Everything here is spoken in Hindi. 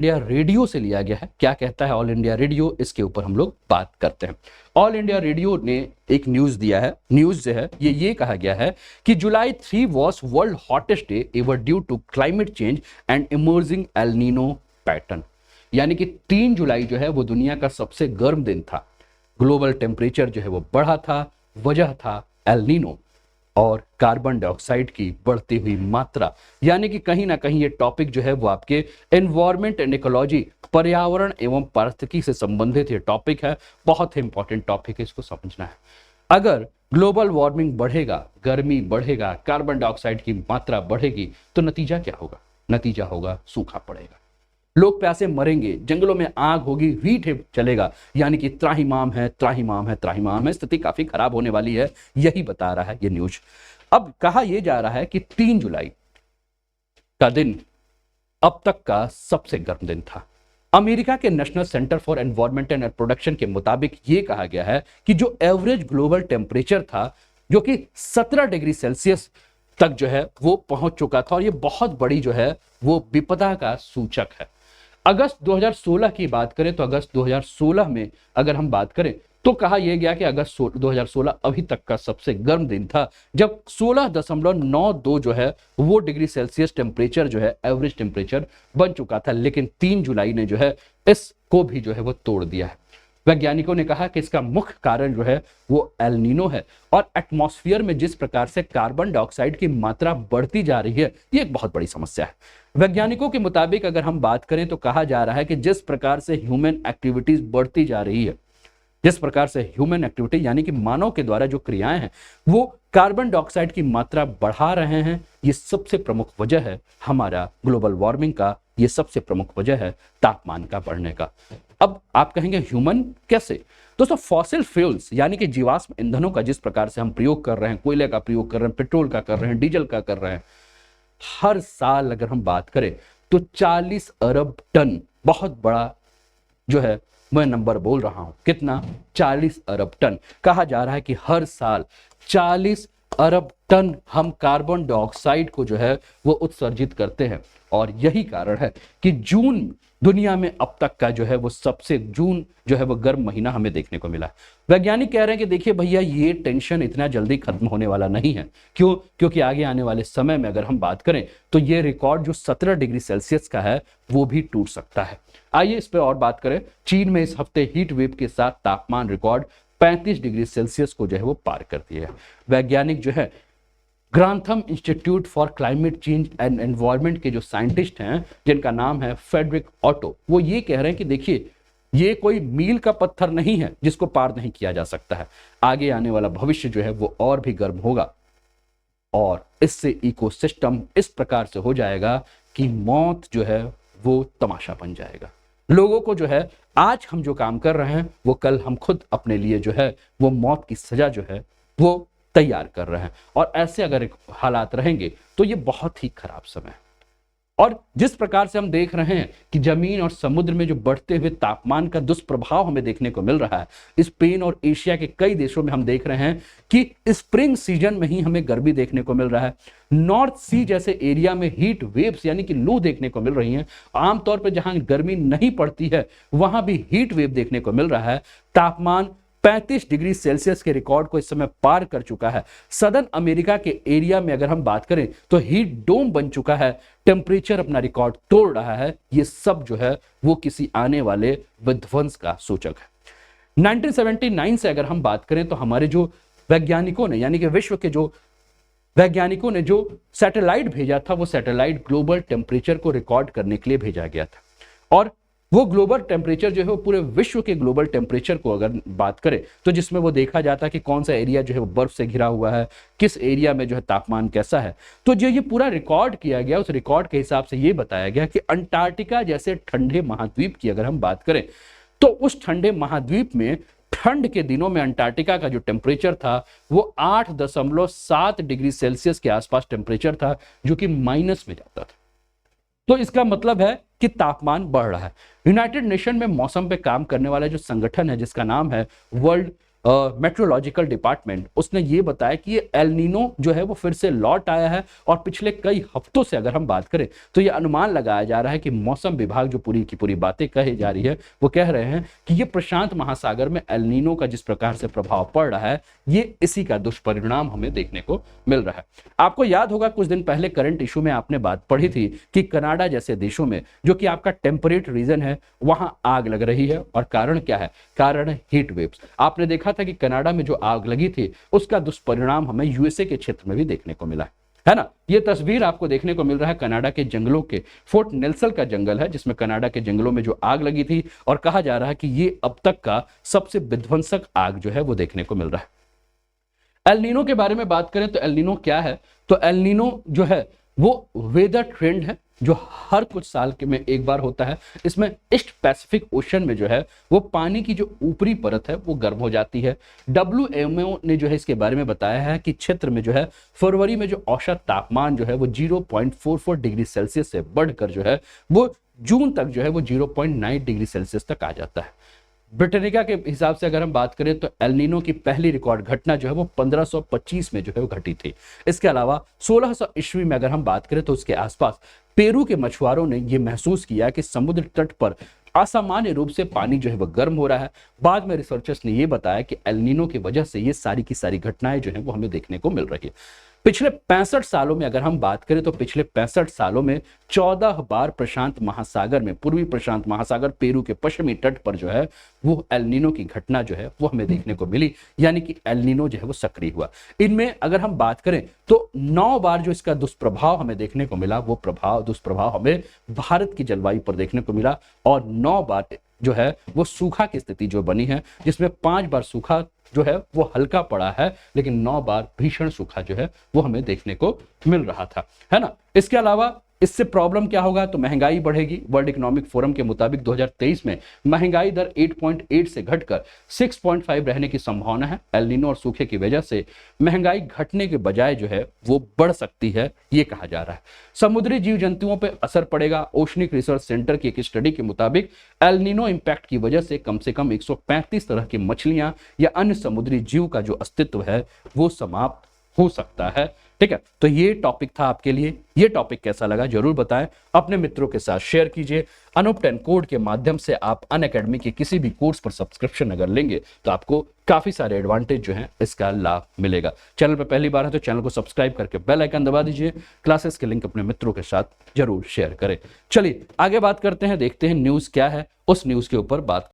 इंडिया रेडियो से लिया गया है। क्या कहता है ऑल इंडिया रेडियो, इसके ऊपर हम लोग बात करते हैं। ऑल इंडिया रेडियो ने एक न्यूज दिया है। न्यूज जो है ये कहा गया है कि July 3 was world hottest day ever due to climate change and emerging El Nino pattern. यानी कि 3 जुलाई जो है वो दुनिया का सबसे गर्म दिन था। ग्लोबल टेम्परेचर जो है वो बढ़ा था, वजह था एल नीनो और कार्बन डाइऑक्साइड की बढ़ती हुई मात्रा। यानी कि कहीं ना कहीं ये टॉपिक जो है वो आपके एनवायरमेंट एंड इकोलॉजी, पर्यावरण एवं पारिस्थितिकी से संबंधित ये टॉपिक है। बहुत ही इंपॉर्टेंट टॉपिक है, इसको समझना है। अगर ग्लोबल वार्मिंग बढ़ेगा, गर्मी बढ़ेगा, कार्बन डाइऑक्साइड की मात्रा बढ़ेगी तो नतीजा क्या होगा? नतीजा होगा सूखा पड़ेगा, लोग प्यासे मरेंगे, जंगलों में आग होगी, हीट चलेगा। यानी कि त्राहिमाम है, त्राहिमाम है, त्राहिमाम है। स्थिति काफी खराब होने वाली है, यही बता रहा है ये न्यूज। अब कहा यह जा रहा है कि 3 जुलाई का दिन अब तक का सबसे गर्म दिन था। अमेरिका के national centre for environment and production के मुताबिक यह कहा गया है कि जो एवरेज ग्लोबल टेम्परेचर था, जो कि 17 डिग्री सेल्सियस तक जो है वो पहुंच चुका था, और ये बहुत बड़ी जो है वो विपदा का सूचक है। अगस्त 2016 की बात करें तो अगस्त 2016 में अगर हम बात करें तो कहा यह गया कि अगस्त 2016 अभी तक का सबसे गर्म दिन था, जब 16.92 जो है वो डिग्री सेल्सियस टेम्परेचर जो है एवरेज टेम्परेचर बन चुका था। लेकिन 3 जुलाई ने जो है इसको भी जो है वो तोड़ दिया है। वैज्ञानिकों ने कहा कि इसका मुख्य कारण जो है वो एल नीनो है, और एटमॉस्फेयर में जिस प्रकार से कार्बन डाइऑक्साइड की मात्रा बढ़ती जा रही है, ये एक बहुत बड़ी समस्या है। वैज्ञानिकों के मुताबिक अगर हम बात करें तो कहा जा रहा है कि जिस प्रकार से ह्यूमन एक्टिविटीज बढ़ती जा रही है, जिस प्रकार से ह्यूमन एक्टिविटी यानी कि मानव के द्वारा जो क्रियाएं हैं वो कार्बन डाइऑक्साइड की मात्रा बढ़ा रहे हैं, ये सबसे प्रमुख वजह है हमारा ग्लोबल वार्मिंग का, ये सबसे प्रमुख वजह है तापमान का बढ़ने का। अब आप कहेंगे ह्यूमन कैसे? दोस्तों, फॉसिल फ्यूल्स यानी कि जीवाश्म ईंधनों का जिस प्रकार से हम प्रयोग कर रहे हैं, कोयले का प्रयोग कर रहे हैं, पेट्रोल का कर रहे हैं, डीजल का कर रहे हैं, हर साल अगर हम बात करें तो 40 अरब टन, बहुत बड़ा जो है मैं नंबर बोल रहा हूं, कितना? 40 अरब टन। कहा जा रहा है कि हर साल 40 अरब टन हम कार्बन डाइऑक्साइड को जो है वो उत्सर्जित करते हैं, और यही कारण है कि जून दुनिया में अब तक का जो है वो सबसे जून जो है वो गर्म महीना हमें देखने को मिला। वैज्ञानिक कह रहे हैं कि देखिए भैया, ये टेंशन इतना जल्दी खत्म होने वाला नहीं है। क्यों? क्योंकि आगे आने वाले समय में अगर हम बात करें तो ये रिकॉर्ड जो 17 डिग्री सेल्सियस का है वो भी टूट सकता है। आइए इस पर और बात करें। चीन में इस हफ्ते हीट वेव के साथ तापमान रिकॉर्ड 35 डिग्री सेल्सियस को जो है वो पार कर दिया है। वैज्ञानिक जो है Grantham institute for climate change and environment के जो साइंटिस्ट हैं, जिनका नाम है फ्रेडरिक ऑटो, वो ये कह रहे हैं कि देखिए, ये कोई मील का पत्थर नहीं है जिसको पार नहीं किया जा सकता है। आगे आने वाला भविष्य जो है वो और भी गर्म होगा, और इससे इकोसिस्टम इस प्रकार से हो जाएगा कि मौत जो है वो तमाशा बन जाएगा। लोगों को जो है आज हम जो काम कर रहे हैं वो कल हम खुद अपने लिए जो है वो मौत की सजा जो है वो तैयार कर रहे हैं, और ऐसे अगर हालात रहेंगे तो ये बहुत ही खराब समय है। और जिस प्रकार से हम देख रहे हैं कि जमीन और समुद्र में जो बढ़ते हुए तापमान का दुष्प्रभाव हमें देखने को मिल रहा है, स्पेन और एशिया के कई देशों में हम देख रहे हैं कि स्प्रिंग सीजन में ही हमें गर्मी देखने को मिल रहा है। नॉर्थ सी जैसे एरिया में हीट वेव्स यानी कि लू देखने को मिल रही हैं। आमतौर पर जहां गर्मी नहीं पड़ती है वहां भी हीट वेव देखने को मिल रहा है। तापमान 35 डिग्री सेल्सियस के रिकॉर्ड को इस समय पार कर चुका है। सदर्न अमेरिका के एरिया में अगर हम बात करें तो हीट डोम बन चुका है, टेम्परेचर अपना रिकॉर्ड तोड़ रहा है। ये सब जो है वो किसी आने वाले विध्वंस का सूचक है। 1979 से अगर हम बात करें तो हमारे जो वैज्ञानिकों ने यानी कि विश्व के जो वैज्ञानिकों ने जो सैटेलाइट भेजा था, वो सैटेलाइट ग्लोबल टेम्परेचर को रिकॉर्ड करने के लिए भेजा गया था, और वो ग्लोबल टेम्परेचर जो है वो पूरे विश्व के ग्लोबल टेम्परेचर को अगर बात करें तो जिसमें वो देखा जाता है कि कौन सा एरिया जो है वो बर्फ से घिरा हुआ है, किस एरिया में जो है तापमान कैसा है। तो जो ये पूरा रिकॉर्ड किया गया, उस रिकॉर्ड के हिसाब से ये बताया गया कि अंटार्कटिका जैसे ठंडे महाद्वीप की अगर हम बात करें तो उस ठंडे महाद्वीप में ठंड के दिनों में अंटार्कटिका का जो टेम्परेचर था वो 8.7 डिग्री सेल्सियस के आसपास टेम्परेचर था, जो कि माइनस में जाता था। तो इसका मतलब है कि तापमान बढ़ रहा है। यूनाइटेड नेशन में मौसम पे काम करने वाला जो संगठन है जिसका नाम है वर्ल्ड मेट्रोलॉजिकल डिपार्टमेंट, उसने ये बताया कि ये एल नीनो जो है वो फिर से लौट आया है और पिछले कई हफ्तों से अगर हम बात करें तो ये अनुमान लगाया जा रहा है कि मौसम विभाग जो पूरी की पूरी बातें कही जा रही है वो कह रहे हैं कि ये प्रशांत महासागर में एल नीनो का जिस प्रकार से प्रभाव पड़ रहा है ये इसी का दुष्परिणाम हमें देखने को मिल रहा है। आपको याद होगा कुछ दिन पहले करंट इशू में आपने बात पढ़ी थी कि कनाडा जैसे देशों में जो कि आपका टेम्परेट रीजन है वहां आग लग रही है और कारण क्या है, कारण हीट वेव्स। आपने देखा था कि कनाडा में जो आग लगी थी उसका दुष्परिणाम हमें यूएसए के क्षेत्र में भी देखने को मिला है ना। ये तस्वीर आपको देखने को मिल रहा है कनाडा के जंगलों के, फोर्ट नेल्सन का जंगल है जिसमें कनाडा के जंगलों में जो आग लगी थी और कहा जा रहा है कि ये अब तक का सबसे विध्वंसक आग जो है वो देखने को मिल रहा है। एल नीनो के बारे में बात करें तो एल नीनो क्या है, तो एल नीनो जो है वो वेदर ट्रेंड है जो हर कुछ साल के में एक बार होता है। इसमें ईस्ट पैसिफिक ओशन में जो है वो पानी की जो ऊपरी परत है वो गर्म हो जाती है। WMO ने जो है इसके बारे में बताया है कि क्षेत्र में जो है फरवरी में जो औसत तापमान जो है वो 0.44 डिग्री सेल्सियस से बढ़कर जो है वो जून तक जो है वो 0.9 डिग्री सेल्सियस तक आ जाता है। ब्रिटेनिका के हिसाब से अगर हम बात करें तो एल नीनो की पहली रिकॉर्ड घटना जो है वो 1525 में जो है वो घटी थी। इसके अलावा 1600 ईस्वी में अगर हम बात करें तो उसके आसपास पेरू के मछुआरों ने ये महसूस किया कि समुद्र तट पर असामान्य रूप से पानी जो है वह गर्म हो रहा है। बाद में रिसर्चर्स ने यह बताया कि एल नीनो की वजह से ये सारी की सारी घटनाएं जो है वो हमें देखने को मिल रही है। पिछले 65 सालों में अगर हम बात करें तो पिछले 65 सालों में 14 बार प्रशांत महासागर में, पूर्वी प्रशांत महासागर पेरू के पश्चिमी तट पर जो है वो एल नीनो की घटना जो है वो हमें देखने को मिली, यानी कि एल नीनो जो है वो सक्रिय हुआ। इनमें अगर हम बात करें तो 9 बार जो इसका दुष्प्रभाव हमें देखने को मिला वो दुष्प्रभाव हमें भारत की जलवायु पर देखने को मिला और 9 बार जो है वो सूखा की स्थिति जो बनी है जिसमें 5 बार सूखा जो है वो हल्का पड़ा है लेकिन 9 बार भीषण सूखा जो है वो हमें देखने को मिल रहा था, है ना। इसके अलावा इससे प्रॉब्लम क्या होगा, तो महंगाई बढ़ेगी। वर्ल्ड इकोनॉमिक फोरम के मुताबिक 2023 में महंगाई दर 8.8 से घटकर 6.5 रहने की संभावना है। एल नीनो और सूखे की वजह से महंगाई घटने के बजाय जो है वो बढ़ सकती है, ये कहा जा रहा है। समुद्री जीव जंतुओं पर असर पड़ेगा। ओशनिक रिसर्च सेंटर की एक स्टडी के मुताबिक एल नीनो इंपैक्ट की वजह से कम 135 तरह की मछलियां या अन्य समुद्री जीव का जो अस्तित्व है वो समाप्त हो सकता है। ठीक है, तो ये टॉपिक था आपके लिए। ये टॉपिक कैसा लगा जरूर बताएं, अपने मित्रों के साथ शेयर कीजिए। अनूप 10 कोड के माध्यम से आप अनअकैडमी के किसी भी कोर्स पर सब्सक्रिप्शन अगर लेंगे तो आपको काफी सारे एडवांटेज जो हैं इसका लाभ मिलेगा। चैनल पर पहली बार है तो चैनल को सब्सक्राइब करके बेल आइकन दबा दीजिए। क्लासेस के लिंक अपने मित्रों के साथ जरूर शेयर करें। चलिए आगे बात करते हैं, देखते हैं न्यूज क्या है, उस न्यूज के ऊपर बात